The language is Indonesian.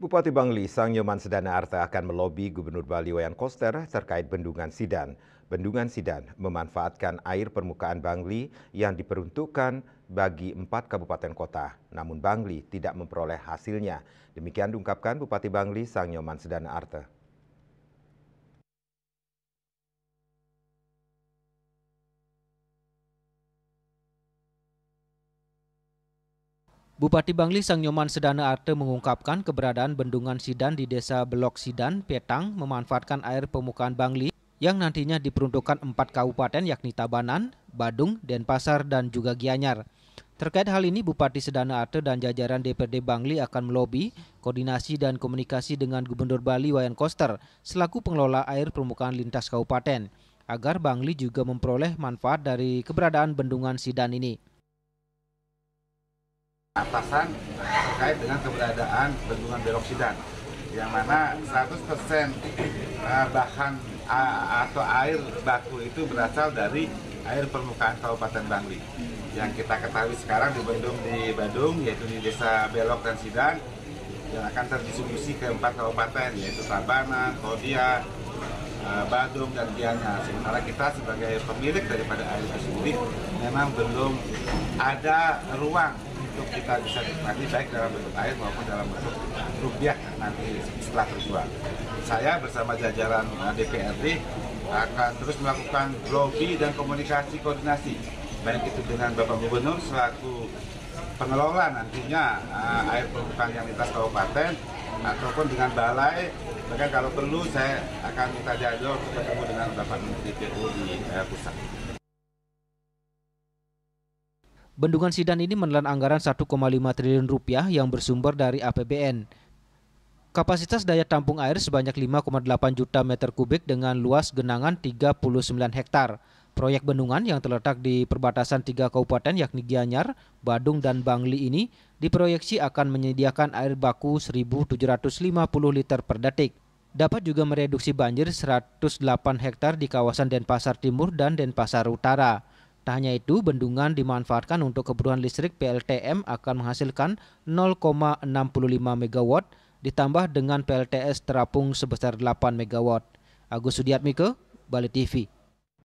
Bupati Bangli, Sang Nyoman Sedana Arta akan melobi Gubernur Bali Wayan Koster terkait Bendungan Sidan. Bendungan Sidan memanfaatkan air permukaan Bangli yang diperuntukkan bagi 4 kabupaten kota. Namun Bangli tidak memperoleh hasilnya. Demikian diungkapkan Bupati Bangli, Sang Nyoman Sedana Arta. Bupati Bangli Sang Nyoman Sedana Arte mengungkapkan keberadaan Bendungan Sidan di Desa Belok Sidan, Petang, memanfaatkan air permukaan Bangli yang nantinya diperuntukkan 4 kabupaten yakni Tabanan, Badung, Denpasar, dan juga Gianyar. Terkait hal ini, Bupati Sedana Arte dan jajaran DPRD Bangli akan melobi, koordinasi dan komunikasi dengan Gubernur Bali Wayan Koster selaku pengelola air permukaan lintas kabupaten, agar Bangli juga memperoleh manfaat dari keberadaan Bendungan Sidan ini. Atasan terkait dengan keberadaan Bendungan Belok Sidan, yang mana 100% bahan atau air baku itu berasal dari air permukaan Kabupaten Bangli. Yang kita ketahui sekarang di Badung, yaitu di Desa Belok dan Sidan, yang akan terdistribusi ke 4 kabupaten, yaitu Tabanan, Kodia, Badung, dan Gianyar. Sementara kita sebagai pemilik daripada air itu sendiri memang belum ada ruang untuk kita bisa nikmati baik dalam bentuk air maupun dalam bentuk rupiah nanti setelah terjual. Saya bersama jajaran DPRD akan terus melakukan lobby dan koordinasi baik itu dengan Bapak Gubernur selaku pengelola nantinya air permukaan yang lintas kabupaten ataupun dengan balai. Bahkan kalau perlu saya akan minta jadwal untuk bertemu dengan Bapak Menteri PU di pusat. Bendungan Sidan ini menelan anggaran 1,5 triliun rupiah yang bersumber dari APBN. Kapasitas daya tampung air sebanyak 5,8 juta meter kubik dengan luas genangan 39 hektar. Proyek bendungan yang terletak di perbatasan 3 kabupaten yakni Gianyar, Badung, dan Bangli ini diproyeksi akan menyediakan air baku 1.750 liter per detik. Dapat juga mereduksi banjir 108 hektar di kawasan Denpasar Timur dan Denpasar Utara. Tak hanya itu, bendungan dimanfaatkan untuk kebutuhan listrik PLTM akan menghasilkan 0,65 MW ditambah dengan PLTS terapung sebesar 8 MW. Agus Sudiatmike, Bali TV.